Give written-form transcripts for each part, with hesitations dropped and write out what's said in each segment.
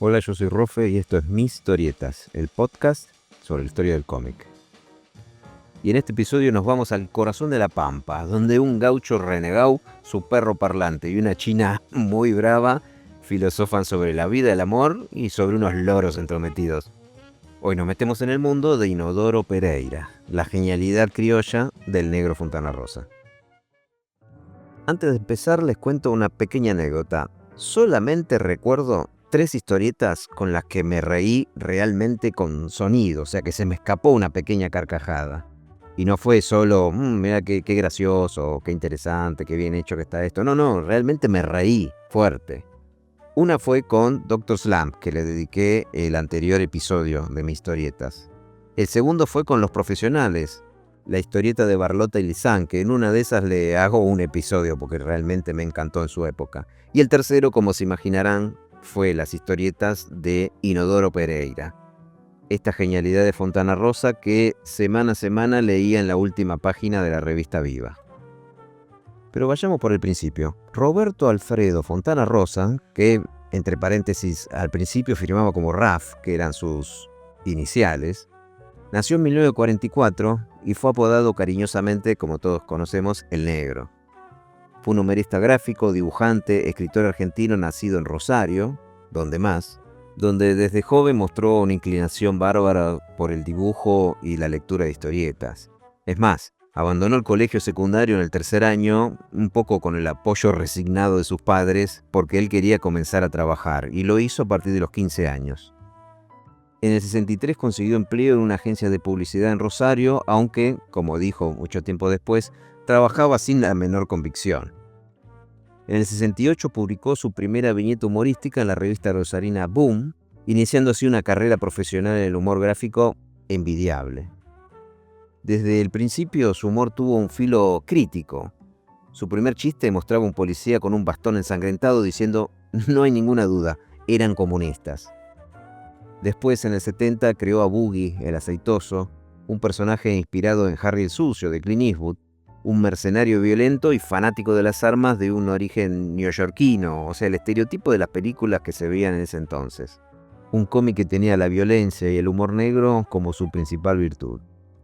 Hola, yo soy Rofe y esto es Mis Historietas, el podcast sobre la historia del cómic. Y en este episodio nos vamos al corazón de la Pampa, donde un gaucho renegado, su perro parlante y una china muy brava filosofan sobre la vida, el amor y sobre unos loros entrometidos. Hoy nos metemos en el mundo de Inodoro Pereira, la genialidad criolla del negro Fontana Rosa. Antes de empezar les cuento una pequeña anécdota. Solamente recuerdo 3 historietas con las que me reí realmente con sonido, o sea que se me escapó una pequeña carcajada. Y no fue solo, mira qué gracioso, qué interesante, qué bien hecho que está esto. No, realmente me reí fuerte. Una fue con Dr. Slump, que le dediqué el anterior episodio de mis historietas. El segundo fue con Los Profesionales, la historieta de Barlota y Lizán, que en una de esas le hago un episodio porque realmente me encantó en su época. Y el tercero, como se imaginarán, fue las historietas de Inodoro Pereira. Esta genialidad de Fontana Rosa que semana a semana leía en la última página de la revista Viva. Pero vayamos por el principio. Roberto Alfredo Fontana Rosa, que entre paréntesis al principio firmaba como RAF, que eran sus iniciales, nació en 1944 y fue apodado cariñosamente, como todos conocemos, El Negro. Fue un humorista gráfico, dibujante, escritor argentino nacido en Rosario, donde desde joven mostró una inclinación bárbara por el dibujo y la lectura de historietas. Es más, abandonó el colegio secundario en el 3er año, un poco con el apoyo resignado de sus padres, porque él quería comenzar a trabajar, y lo hizo a partir de los 15 años. En el 63 consiguió empleo en una agencia de publicidad en Rosario, aunque, como dijo mucho tiempo después, trabajaba sin la menor convicción. En el 68 publicó su primera viñeta humorística en la revista rosarina Boom, iniciando así una carrera profesional en el humor gráfico envidiable. Desde el principio su humor tuvo un filo crítico. Su primer chiste mostraba a un policía con un bastón ensangrentado diciendo «No hay ninguna duda, eran comunistas». Después, en el 70, creó a Boogie, el aceitoso, un personaje inspirado en Harry el Sucio de Clint Eastwood, un mercenario violento y fanático de las armas de un origen neoyorquino, o sea, el estereotipo de las películas que se veían en ese entonces. Un cómic que tenía la violencia y el humor negro como su principal virtud.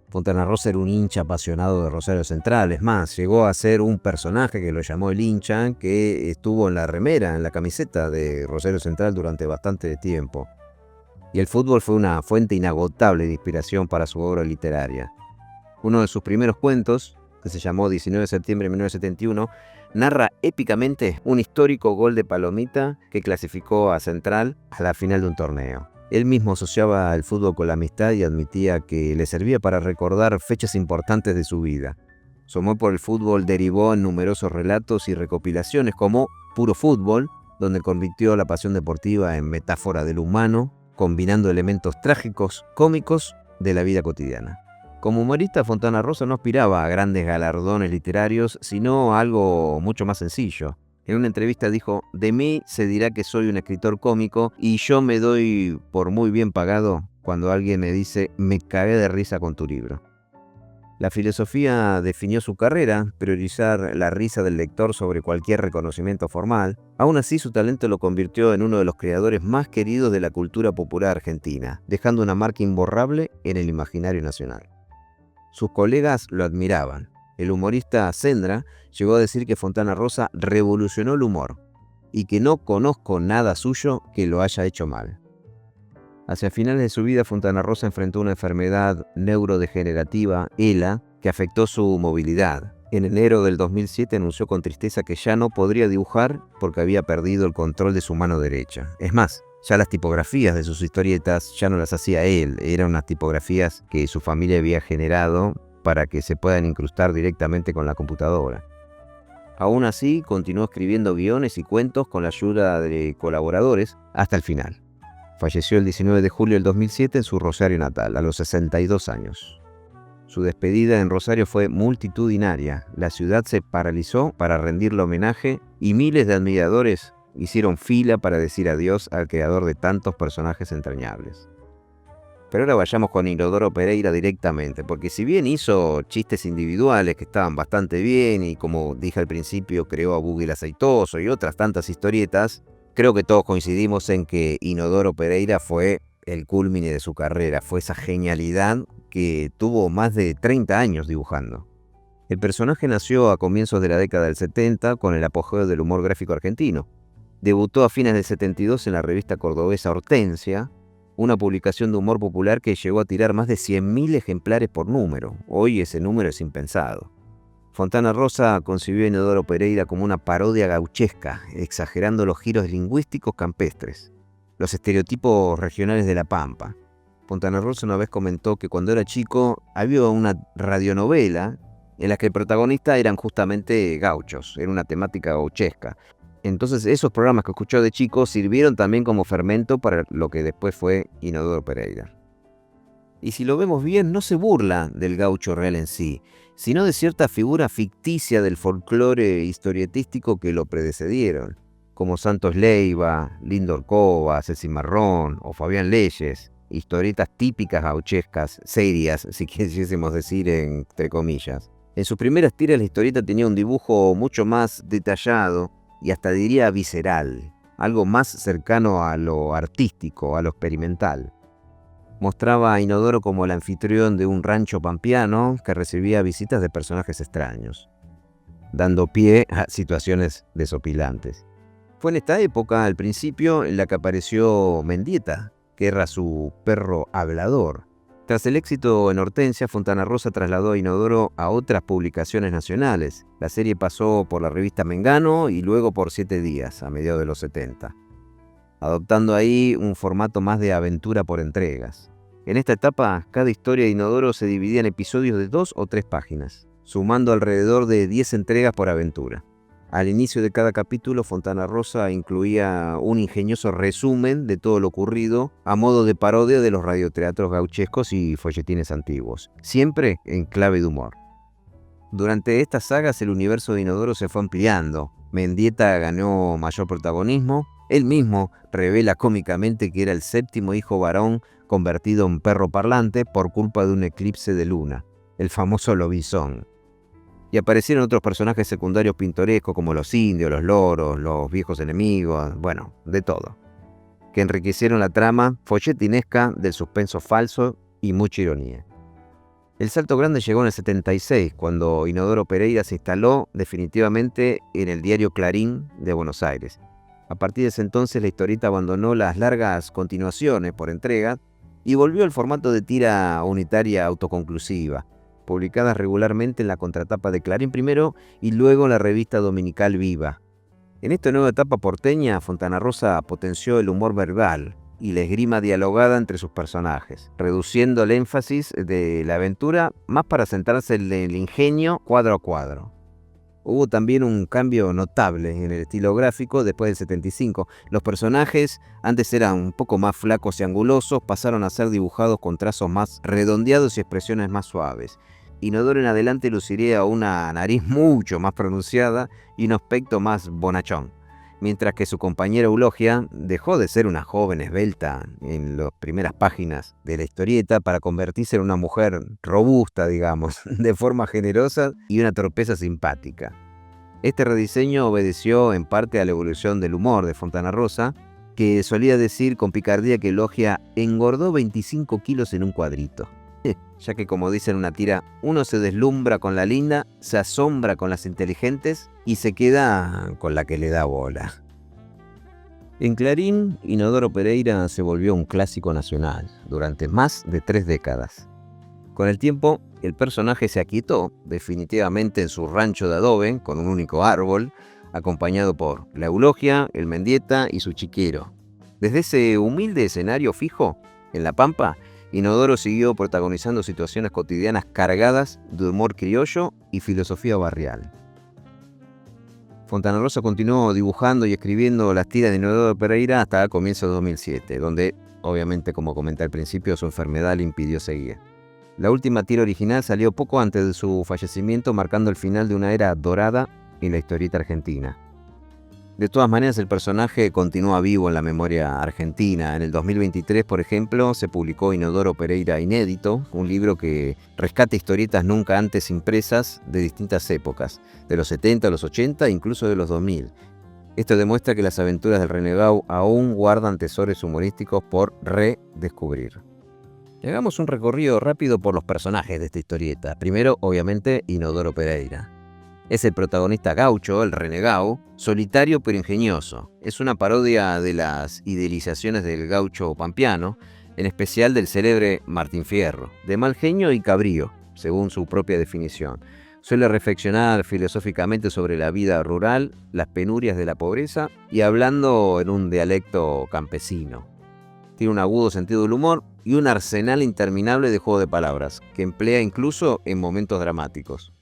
Fontana Rosa era un hincha apasionado de Rosario Central, es más, llegó a ser un personaje que lo llamó el hincha, que estuvo en la remera, en la camiseta de Rosario Central durante bastante tiempo. Y el fútbol fue una fuente inagotable de inspiración para su obra literaria. Uno de sus primeros cuentos, que se llamó 19 de septiembre de 1971, narra épicamente un histórico gol de Palomita que clasificó a Central a la final de un torneo. Él mismo asociaba el fútbol con la amistad y admitía que le servía para recordar fechas importantes de su vida. Su amor por el fútbol derivó en numerosos relatos y recopilaciones como Puro Fútbol, donde convirtió la pasión deportiva en metáfora del humano, combinando elementos trágicos, cómicos de la vida cotidiana. Como humorista, Fontana Rosa no aspiraba a grandes galardones literarios, sino a algo mucho más sencillo. En una entrevista dijo, «De mí se dirá que soy un escritor cómico y yo me doy por muy bien pagado cuando alguien me dice, me cagué de risa con tu libro». La filosofía definió su carrera, priorizar la risa del lector sobre cualquier reconocimiento formal. Aún así, su talento lo convirtió en uno de los creadores más queridos de la cultura popular argentina, dejando una marca imborrable en el imaginario nacional. Sus colegas lo admiraban. El humorista Sendra llegó a decir que Fontana Rosa revolucionó el humor y que no conozco nada suyo que lo haya hecho mal. Hacia finales de su vida, Fontana Rosa enfrentó una enfermedad neurodegenerativa, ELA, que afectó su movilidad. En enero del 2007 anunció con tristeza que ya no podría dibujar porque había perdido el control de su mano derecha. Es más, ya las tipografías de sus historietas ya no las hacía él, eran unas tipografías que su familia había generado para que se puedan incrustar directamente con la computadora. Aún así, continuó escribiendo guiones y cuentos con la ayuda de colaboradores hasta el final. Falleció el 19 de julio del 2007 en su Rosario natal, a los 62 años. Su despedida en Rosario fue multitudinaria. La ciudad se paralizó para rendirle homenaje y miles de admiradores hicieron fila para decir adiós al creador de tantos personajes entrañables. Pero ahora vayamos con Inodoro Pereira directamente, porque si bien hizo chistes individuales que estaban bastante bien y como dije al principio creó a Boogie el Aceitoso y otras tantas historietas, Creo que todos coincidimos en que Inodoro Pereira fue el culmine de su carrera, fue esa genialidad que tuvo más de 30 años dibujando. El personaje nació a comienzos de la década del 70 con el apogeo del humor gráfico argentino. Debutó a fines del 72 en la revista cordobesa Hortensia, una publicación de humor popular que llegó a tirar más de 100.000 ejemplares por número. Hoy ese número es impensado. Fontana Rosa concibió a Inodoro Pereira como una parodia gauchesca, exagerando los giros lingüísticos campestres, los estereotipos regionales de La Pampa. Fontana Rosa una vez comentó que cuando era chico había una radionovela en la que el protagonista eran justamente gauchos, era una temática gauchesca. Entonces esos programas que escuchó de chico sirvieron también como fermento para lo que después fue Inodoro Pereira. Y si lo vemos bien, no se burla del gaucho real en sí, sino de cierta figura ficticia del folclore historietístico que lo predecedieron, como Santos Leiva, Lindo Orcova, Ceci Marrón o Fabián Leyes, historietas típicas gauchescas, serias, si quisiésemos decir entre comillas. En sus primeras tiras la historieta tenía un dibujo mucho más detallado y hasta diría visceral, algo más cercano a lo artístico, a lo experimental. Mostraba a Inodoro como el anfitrión de un rancho pampeano que recibía visitas de personajes extraños, dando pie a situaciones desopilantes. Fue en esta época, al principio, en la que apareció Mendieta, que era su perro hablador. Tras el éxito en Hortensia, Fontana Rosa trasladó a Inodoro a otras publicaciones nacionales. La serie pasó por la revista Mengano y luego por 7 días, a mediados de los 70. Adoptando ahí un formato más de aventura por entregas. En esta etapa, cada historia de Inodoro se dividía en episodios de 2 o 3 páginas, sumando alrededor de 10 entregas por aventura. Al inicio de cada capítulo, Fontana Rosa incluía un ingenioso resumen de todo lo ocurrido, a modo de parodia de los radioteatros gauchescos y folletines antiguos, siempre en clave de humor. Durante estas sagas, el universo de Inodoro se fue ampliando. Mendieta ganó mayor protagonismo. Él mismo revela cómicamente que era el 7º hijo varón convertido en perro parlante por culpa de un eclipse de luna, el famoso lobizón. Y aparecieron otros personajes secundarios pintorescos como los indios, los loros, los viejos enemigos, bueno, de todo, que enriquecieron la trama folletinesca del suspenso falso y mucha ironía. El salto grande llegó en el 76, cuando Inodoro Pereira se instaló definitivamente en el diario Clarín de Buenos Aires. A partir de ese entonces la historieta abandonó las largas continuaciones por entrega y volvió al formato de tira unitaria autoconclusiva, publicadas regularmente en la contratapa de Clarín primero y luego en la revista dominical Viva. En esta nueva etapa porteña, Fontana Rosa potenció el humor verbal y la esgrima dialogada entre sus personajes, reduciendo el énfasis de la aventura más para centrarse en el ingenio cuadro a cuadro. Hubo también un cambio notable en el estilo gráfico después del 75. Los personajes, antes eran un poco más flacos y angulosos, pasaron a ser dibujados con trazos más redondeados y expresiones más suaves. Inodoro en adelante luciría una nariz mucho más pronunciada y un aspecto más bonachón, mientras que su compañera Eulogia dejó de ser una joven esbelta en las primeras páginas de la historieta para convertirse en una mujer robusta, digamos, de forma generosa y una torpeza simpática. Este rediseño obedeció en parte a la evolución del humor de Fontana Rosa, que solía decir con picardía que Eulogia engordó 25 kilos en un cuadrito, ya que, como dice en una tira, uno se deslumbra con la linda, se asombra con las inteligentes y se queda con la que le da bola. En Clarín, Inodoro Pereira se volvió un clásico nacional durante más de 3 décadas. Con el tiempo, el personaje se aquietó definitivamente en su rancho de adobe con un único árbol, acompañado por la Eulogia, el Mendieta y su chiquero. Desde ese humilde escenario fijo, en La Pampa, Inodoro siguió protagonizando situaciones cotidianas cargadas de humor criollo y filosofía barrial. Fontana Rosa continuó dibujando y escribiendo las tiras de Inodoro Pereira hasta comienzos de 2007, donde, obviamente, como comenté al principio, su enfermedad le impidió seguir. La última tira original salió poco antes de su fallecimiento, marcando el final de una era dorada en la historieta argentina. De todas maneras, el personaje continúa vivo en la memoria argentina. En el 2023, por ejemplo, se publicó Inodoro Pereira Inédito, un libro que rescata historietas nunca antes impresas de distintas épocas, de los 70, los 80 e incluso de los 2000. Esto demuestra que las aventuras del renegado aún guardan tesoros humorísticos por redescubrir. Y hagamos un recorrido rápido por los personajes de esta historieta. Primero, obviamente, Inodoro Pereira. Es el protagonista gaucho, el renegado, solitario pero ingenioso. Es una parodia de las idealizaciones del gaucho pampeano, en especial del célebre Martín Fierro, de mal genio y cabrío, según su propia definición. Suele reflexionar filosóficamente sobre la vida rural, las penurias de la pobreza y hablando en un dialecto campesino. Tiene un agudo sentido del humor y un arsenal interminable de juego de palabras, que emplea incluso en momentos dramáticos.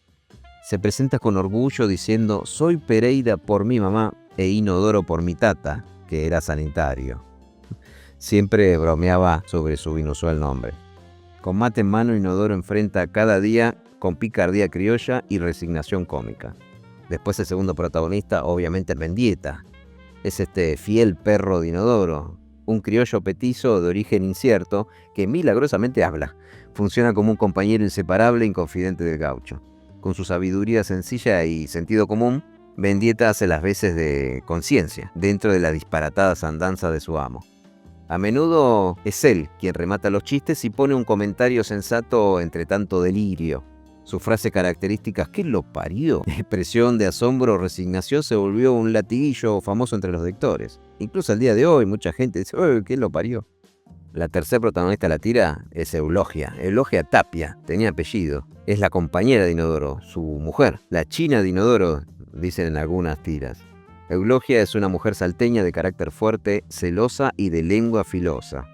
Se presenta con orgullo diciendo: soy Pereira por mi mamá e Inodoro por mi tata, que era sanitario. Siempre bromeaba sobre su inusual nombre. Con mate en mano, Inodoro enfrenta cada día con picardía criolla y resignación cómica. Después el segundo protagonista, obviamente, es Mendieta. Es este fiel perro de Inodoro, un criollo petizo de origen incierto que milagrosamente habla. Funciona como un compañero inseparable y confidente del gaucho. Con su sabiduría sencilla y sentido común, Mendieta hace las veces de conciencia dentro de las disparatadas andanzas de su amo. A menudo es él quien remata los chistes y pone un comentario sensato entre tanto delirio. Su frase característica «¿Qué lo parió?», expresión de asombro o resignación, se volvió un latiguillo famoso entre los lectores. Incluso al día de hoy mucha gente dice «¿Qué lo parió?». La tercera protagonista de la tira es Eulogia. Eulogia Tapia, tenía apellido. Es la compañera de Inodoro, su mujer, la china de Inodoro, dicen en algunas tiras. Eulogia es una mujer salteña de carácter fuerte, celosa y de lengua filosa.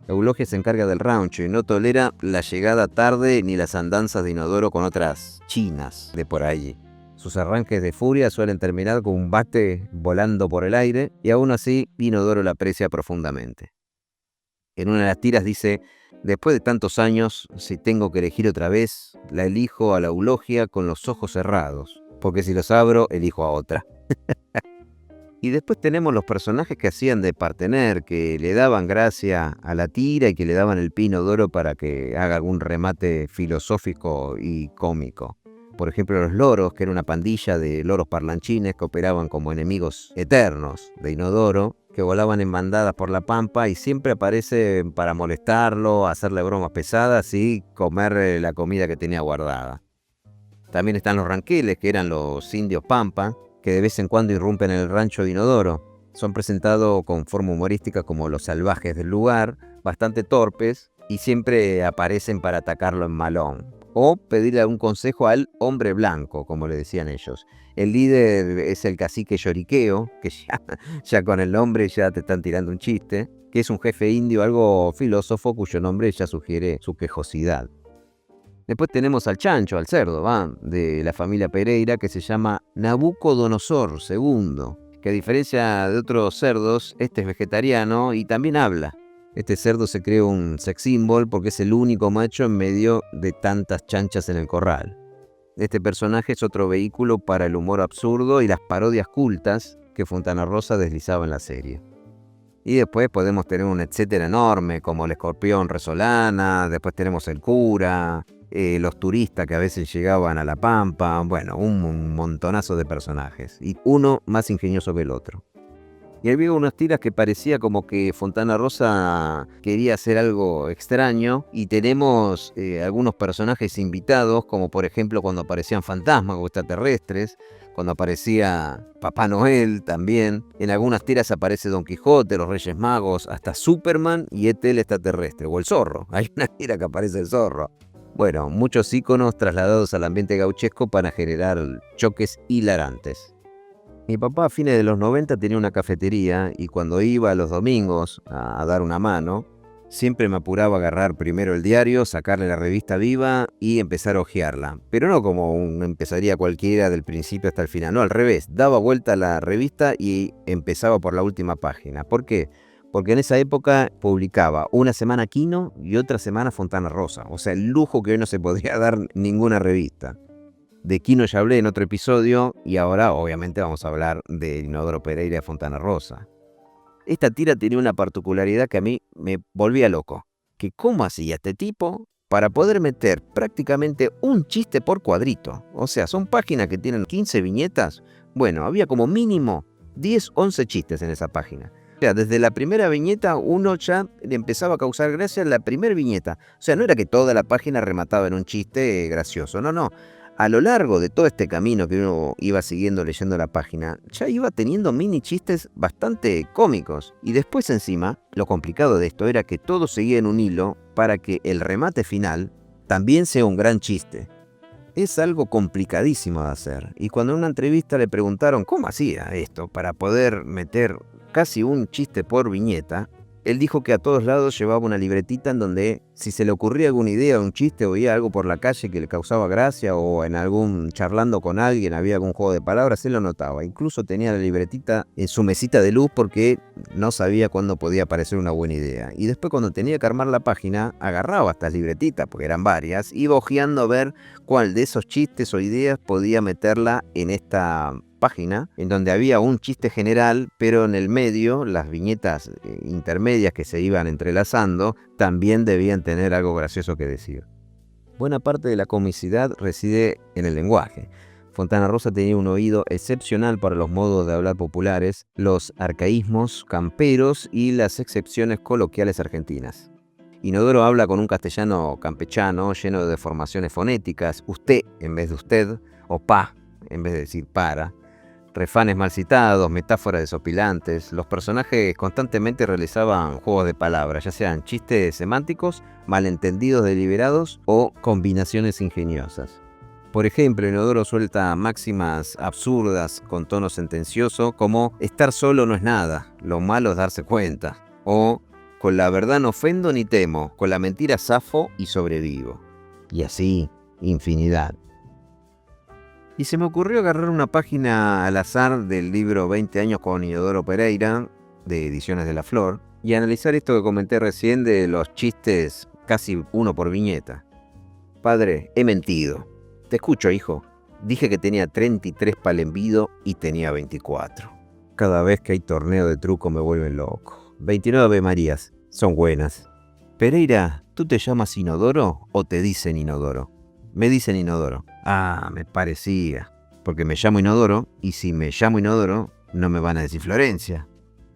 Eulogia se encarga del rancho y no tolera la llegada tarde ni las andanzas de Inodoro con otras chinas de por allí. Sus arranques de furia suelen terminar con un bate volando por el aire y aún así Inodoro la aprecia profundamente. En una de las tiras dice: después de tantos años, si tengo que elegir otra vez, la elijo a la Eulogia con los ojos cerrados, porque si los abro, elijo a otra. Y después tenemos los personajes que hacían de partener, que le daban gracia a la tira y que le daban el pino d'oro para que haga algún remate filosófico y cómico. Por ejemplo, los loros, que era una pandilla de loros parlanchines que operaban como enemigos eternos de Inodoro, que volaban en bandadas por la pampa y siempre aparecen para molestarlo, hacerle bromas pesadas y comer la comida que tenía guardada. También están los ranqueles, que eran los indios pampa, que de vez en cuando irrumpen en el rancho de Inodoro. Son presentados con forma humorística como los salvajes del lugar, bastante torpes, y siempre aparecen para atacarlo en malón, o pedirle algún consejo al hombre blanco, como le decían ellos. El líder es el cacique Lloriqueo, que ya con el nombre ya te están tirando un chiste, que es un jefe indio algo filósofo cuyo nombre ya sugiere su quejosidad. Después tenemos al chancho, al cerdo, de la familia Pereira, que se llama Nabucodonosor II, que a diferencia de otros cerdos, este es vegetariano y también habla. Este cerdo se cree un sex symbol porque es el único macho en medio de tantas chanchas en el corral. Este personaje es otro vehículo para el humor absurdo y las parodias cultas que Fontana Rosa deslizaba en la serie. Y después podemos tener un etcétera enorme, como el escorpión Resolana, después tenemos el cura, los turistas que a veces llegaban a La Pampa, bueno, un montonazo de personajes, y uno más ingenioso que el otro. Y había unas tiras que parecía como que Fontana Rosa quería hacer algo extraño, y tenemos algunos personajes invitados, como por ejemplo cuando aparecían fantasmas o extraterrestres, cuando aparecía Papá Noel también. En algunas tiras aparece Don Quijote, los Reyes Magos, hasta Superman y ET el extraterrestre, o el zorro. Hay una tira que aparece el zorro. Bueno, muchos íconos trasladados al ambiente gauchesco para generar choques hilarantes. Mi papá a fines de los 90 tenía una cafetería y cuando iba los domingos a dar una mano, siempre me apuraba a agarrar primero el diario, sacarle la revista viva y empezar a hojearla. Pero no como empezaría cualquiera del principio hasta el final, no, al revés. Daba vuelta a la revista y empezaba por la última página. ¿Por qué? Porque en esa época publicaba una semana Quino y otra semana Fontana Rosa. O sea, el lujo que hoy no se podría dar ninguna revista. De Quino ya hablé en otro episodio y ahora obviamente vamos a hablar de Inodoro Pereira y Fontana Rosa. Esta tira tenía una particularidad que a mí me volvía loco. Que cómo hacía este tipo para poder meter prácticamente un chiste por cuadrito. O sea, son páginas que tienen 15 viñetas. Bueno, había como mínimo 10, 11 chistes en esa página. O sea, desde la primera viñeta uno ya le empezaba a causar gracia en la primera viñeta. O sea, no era que toda la página remataba en un chiste gracioso, no. A lo largo de todo este camino que uno iba siguiendo leyendo la página, ya iba teniendo mini chistes bastante cómicos. Y después encima, lo complicado de esto era que todo seguía en un hilo para que el remate final también sea un gran chiste. Es algo complicadísimo de hacer. Y cuando en una entrevista le preguntaron cómo hacía esto para poder meter casi un chiste por viñeta, él dijo que a todos lados llevaba una libretita en donde si se le ocurría alguna idea, un chiste o veía algo por la calle que le causaba gracia o en algún charlando con alguien había algún juego de palabras, él lo notaba. Incluso tenía la libretita en su mesita de luz porque no sabía cuándo podía aparecer una buena idea. Y después cuando tenía que armar la página, agarraba estas libretitas, porque eran varias, iba hojeando a ver cuál de esos chistes o ideas podía meterla en esta página, en donde había un chiste general, pero en el medio, las viñetas intermedias que se iban entrelazando, también debían tener algo gracioso que decir. Buena parte de la comicidad reside en el lenguaje. Fontana Rosa tenía un oído excepcional para los modos de hablar populares, los arcaísmos camperos y las excepciones coloquiales argentinas. Inodoro habla con un castellano campechano lleno de deformaciones fonéticas, usted en vez de usted, o pa en vez de decir para, refanes mal citados, metáforas desopilantes. Los personajes constantemente realizaban juegos de palabras, ya sean chistes semánticos, malentendidos deliberados o combinaciones ingeniosas. Por ejemplo, Inodoro suelta máximas absurdas con tono sentencioso como estar solo no es nada, lo malo es darse cuenta, o con la verdad no ofendo ni temo, con la mentira zafo y sobrevivo. Y así, infinidad. Y se me ocurrió agarrar una página al azar del libro 20 años con Inodoro Pereira, de Ediciones de la Flor, y analizar esto que comenté recién de los chistes casi uno por viñeta. Padre, he mentido. Te escucho, hijo. Dije que tenía 33 palembido y tenía 24. Cada vez que hay torneo de truco me vuelven loco. 29 Ave Marías. Son buenas. Pereira, ¿tú te llamas Inodoro o te dicen Inodoro? Me dicen Inodoro. Ah, me parecía. Porque me llamo Inodoro y si me llamo Inodoro no me van a decir Florencia.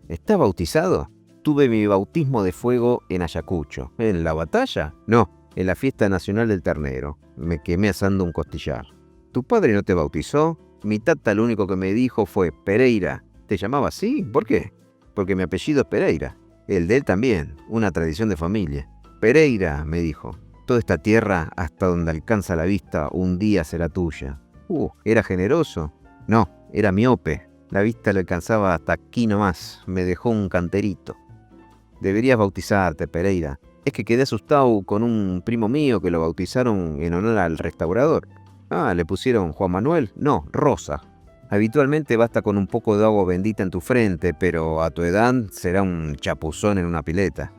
¿Está bautizado? Tuve mi bautismo de fuego en Ayacucho. ¿En la batalla? No, en la fiesta nacional del ternero. Me quemé asando un costillar. ¿Tu padre no te bautizó? Mi tata lo único que me dijo fue Pereira. ¿Te llamaba así? ¿Por qué? Porque mi apellido es Pereira. El de él también, una tradición de familia. Pereira, me dijo. Toda esta tierra, hasta donde alcanza la vista, un día será tuya. ¿Era generoso? No, era miope. La vista le alcanzaba hasta aquí nomás. Me dejó un canterito. Deberías bautizarte, Pereira. Es que quedé asustado con un primo mío que lo bautizaron en honor al restaurador. Ah, ¿le pusieron Juan Manuel? No, Rosa. Habitualmente basta con un poco de agua bendita en tu frente, pero a tu edad será un chapuzón en una pileta.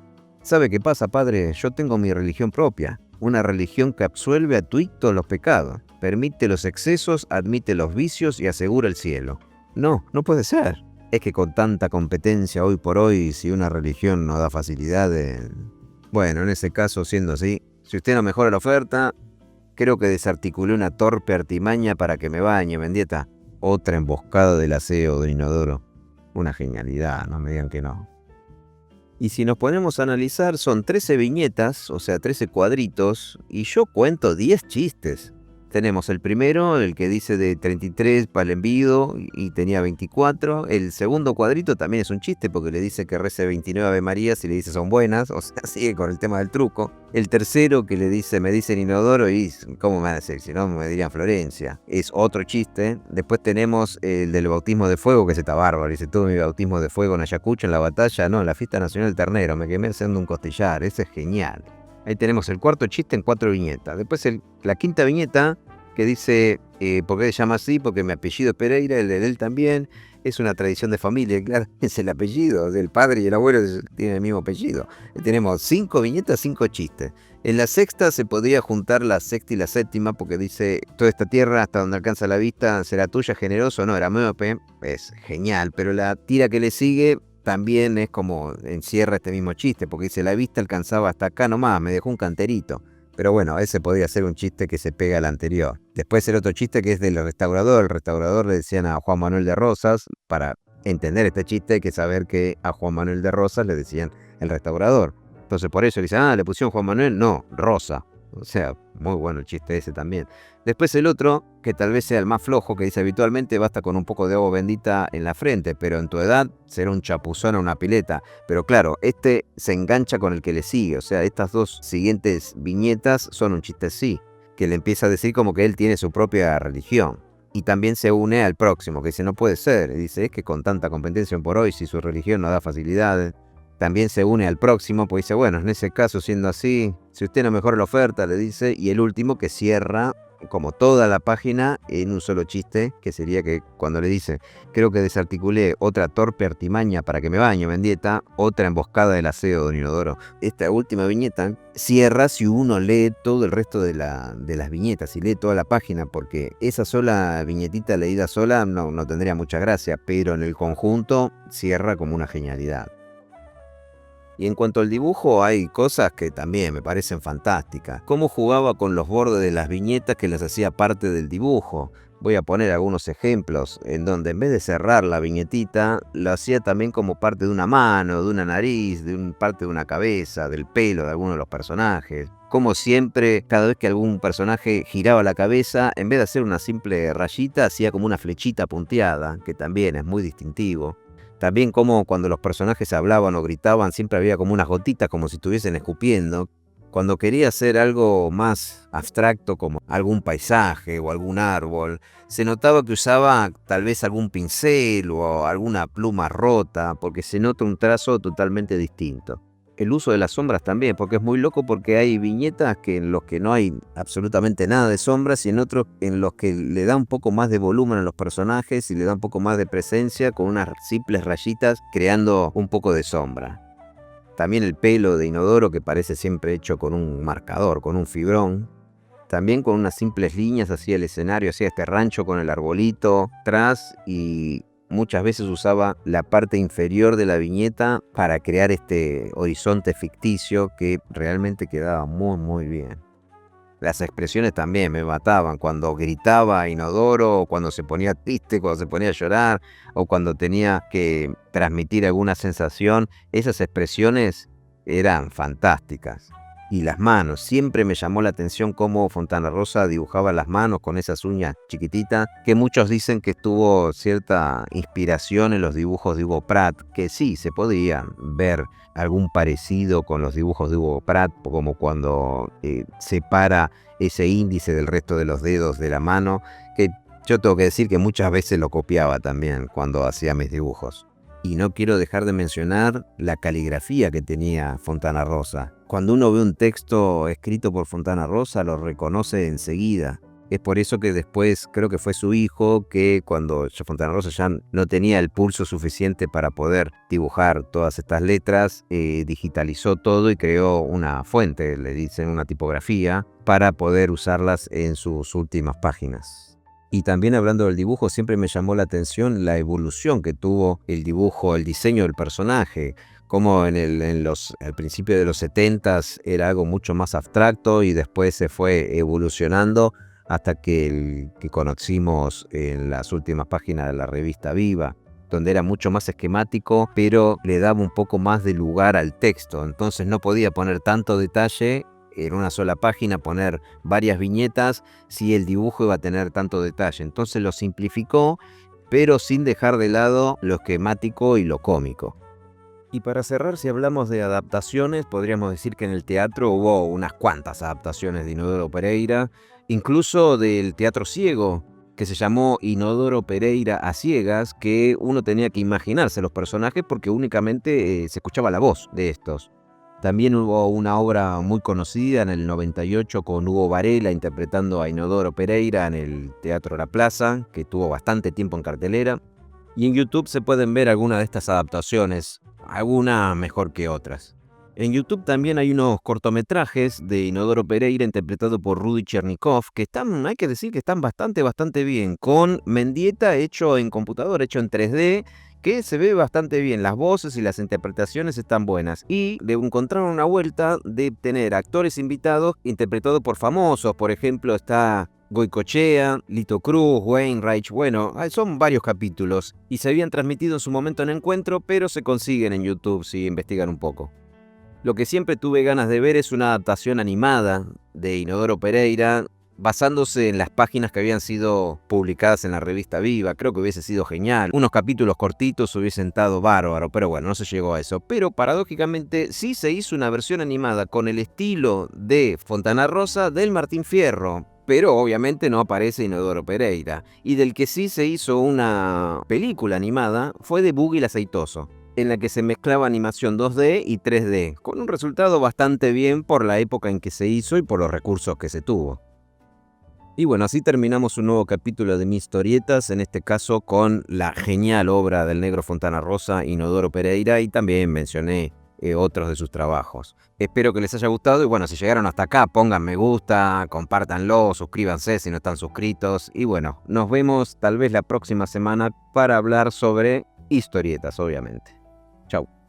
¿Sabe qué pasa, padre? Yo tengo mi religión propia, una religión que absuelve a todos los pecados, permite los excesos, admite los vicios y asegura el cielo. No, no puede ser. Es que con tanta competencia hoy por hoy, si una religión no da facilidades... Bueno, en ese caso, siendo así, si usted no mejora la oferta, creo que desarticulé una torpe artimaña para que me bañe, Mendieta. Otra emboscada del aseo de Inodoro. Una genialidad, no me digan que no. Y si nos ponemos a analizar, son 13 viñetas, o sea, 13 cuadritos, y yo cuento 10 chistes. Tenemos el primero, el que dice de 33 para el envío y tenía 24. El segundo cuadrito también es un chiste porque le dice que rece 29 Ave Marías y le dice son buenas, o sea, sigue con el tema del truco. El tercero que le dice, me dicen Inodoro y ¿cómo me van a decir? Si no me dirían Florencia. Es otro chiste. Después tenemos el del bautismo de fuego, que se está bárbaro. Dice, tuve mi bautismo de fuego en Ayacucho, en la batalla, no, en la fiesta nacional del ternero. Me quemé haciendo un costillar. Ese es genial. Ahí tenemos el cuarto chiste en 4 viñetas. Después la quinta viñeta que dice, ¿por qué se llama así? Porque mi apellido es Pereira, el de él también. Es una tradición de familia, claro, es el apellido del padre y el abuelo tienen el mismo apellido. Tenemos 5 viñetas, 5 chistes. En la sexta se podría juntar la sexta y la séptima porque dice, toda esta tierra hasta donde alcanza la vista será tuya, generoso. No, era miope, es genial, pero la tira que le sigue también es como encierra este mismo chiste, porque dice, la vista alcanzaba hasta acá nomás, me dejó un canterito. Pero bueno, ese podría ser un chiste que se pega al anterior. Después el otro chiste que es del restaurador. El restaurador le decían a Juan Manuel de Rosas para entender este chiste hay que saber que a Juan Manuel de Rosas le decían el restaurador. Entonces por eso le dicen, le pusieron Juan Manuel, no, Rosa. O sea, muy bueno el chiste ese también. Después el otro, que tal vez sea el más flojo, que dice habitualmente basta con un poco de agua bendita en la frente, pero en tu edad será un chapuzón o una pileta. Pero claro, este se engancha con el que le sigue. O sea, estas dos siguientes viñetas son un chiste sí, que le empieza a decir como que él tiene su propia religión. Y también se une al próximo, que dice no puede ser. Y dice es que con tanta competencia por hoy, si su religión no da facilidades. También se une al próximo, pues dice, bueno, en ese caso, siendo así, si usted no mejora la oferta, le dice, y el último que cierra como toda la página en un solo chiste, que sería que cuando le dice, creo que desarticulé otra torpe artimaña para que me bañe, Mendieta, otra emboscada del aseo, don Inodoro. Esta última viñeta cierra si uno lee todo el resto de las viñetas, si lee toda la página, porque esa sola viñetita leída sola no tendría mucha gracia, pero en el conjunto cierra como una genialidad. Y en cuanto al dibujo, hay cosas que también me parecen fantásticas. Cómo jugaba con los bordes de las viñetas que las hacía parte del dibujo. Voy a poner algunos ejemplos en donde en vez de cerrar la viñetita, lo hacía también como parte de una mano, de una nariz, parte de una cabeza, del pelo de alguno de los personajes. Como siempre, cada vez que algún personaje giraba la cabeza, en vez de hacer una simple rayita, hacía como una flechita punteada, que también es muy distintivo. También como cuando los personajes hablaban o gritaban siempre había como unas gotitas como si estuviesen escupiendo. Cuando quería hacer algo más abstracto como algún paisaje o algún árbol, se notaba que usaba tal vez algún pincel o alguna pluma rota porque se nota un trazo totalmente distinto. El uso de las sombras también, porque es muy loco porque hay viñetas en los que no hay absolutamente nada de sombras y en otros en los que le da un poco más de volumen a los personajes y le da un poco más de presencia con unas simples rayitas creando un poco de sombra. También el pelo de Inodoro que parece siempre hecho con un marcador, con un fibrón. También con unas simples líneas hacía el escenario, hacía este rancho con el arbolito atrás y muchas veces usaba la parte inferior de la viñeta para crear este horizonte ficticio que realmente quedaba muy bien. Las expresiones también me mataban, cuando gritaba Inodoro, o cuando se ponía triste, cuando se ponía a llorar, o cuando tenía que transmitir alguna sensación, esas expresiones eran fantásticas. Y las manos, siempre me llamó la atención cómo Fontana Rosa dibujaba las manos con esas uñas chiquititas, que muchos dicen que tuvo cierta inspiración en los dibujos de Hugo Pratt, que sí, se podían ver algún parecido con los dibujos de Hugo Pratt, como cuando separa ese índice del resto de los dedos de la mano, que yo tengo que decir que muchas veces lo copiaba también cuando hacía mis dibujos. Y no quiero dejar de mencionar la caligrafía que tenía Fontana Rosa. Cuando uno ve un texto escrito por Fontana Rosa lo reconoce enseguida. Es por eso que después creo que fue su hijo que cuando Fontana Rosa ya no tenía el pulso suficiente para poder dibujar todas estas letras, digitalizó todo y creó una fuente, le dicen una tipografía, para poder usarlas en sus últimas páginas. Y también hablando del dibujo, siempre me llamó la atención la evolución que tuvo el dibujo, el diseño del personaje, como al principio de los 70s era algo mucho más abstracto y después se fue evolucionando hasta que el que conocimos en las últimas páginas de la revista Viva, donde era mucho más esquemático, pero le daba un poco más de lugar al texto, entonces no podía poner tanto detalle en una sola página, poner varias viñetas si el dibujo iba a tener tanto detalle. Entonces lo simplificó, pero sin dejar de lado lo esquemático y lo cómico. Y para cerrar, si hablamos de adaptaciones, podríamos decir que en el teatro hubo unas cuantas adaptaciones de Inodoro Pereira, incluso del teatro ciego, que se llamó Inodoro Pereira a ciegas, que uno tenía que imaginarse los personajes porque únicamente se escuchaba la voz de estos. También hubo una obra muy conocida en el 98 con Hugo Varela interpretando a Inodoro Pereira en el Teatro La Plaza, que tuvo bastante tiempo en cartelera. Y en YouTube se pueden ver algunas de estas adaptaciones, algunas mejor que otras. En YouTube también hay unos cortometrajes de Inodoro Pereira interpretado por Rudy Chernikov que hay que decir que están bastante bien, con Mendieta hecho en computadora, hecho en 3D, que se ve bastante bien, las voces y las interpretaciones están buenas. Y le encontraron una vuelta de tener actores invitados interpretados por famosos, por ejemplo está Goicoechea, Lito Cruz, Wayne Reich, bueno, son varios capítulos y se habían transmitido en su momento en Encuentro, pero se consiguen en YouTube si investigan un poco. Lo que siempre tuve ganas de ver es una adaptación animada de Inodoro Pereira, basándose en las páginas que habían sido publicadas en la revista Viva. Creo que hubiese sido genial. Unos capítulos cortitos hubiesen estado bárbaro, pero bueno, no se llegó a eso. Pero paradójicamente sí se hizo una versión animada con el estilo de Fontana Rosa del Martín Fierro. Pero obviamente no aparece Inodoro Pereira. Y del que sí se hizo una película animada fue de Buggy el Aceitoso, en la que se mezclaba animación 2D y 3D, con un resultado bastante bien por la época en que se hizo y por los recursos que se tuvo. Y bueno, así terminamos un nuevo capítulo de Mis Historietas, en este caso con la genial obra del negro Fontana Rosa, Inodoro Pereira, y también mencioné otros de sus trabajos. Espero que les haya gustado y bueno, si llegaron hasta acá, pongan me gusta, compártanlo, suscríbanse si no están suscritos y bueno, nos vemos tal vez la próxima semana para hablar sobre historietas, obviamente. Chau.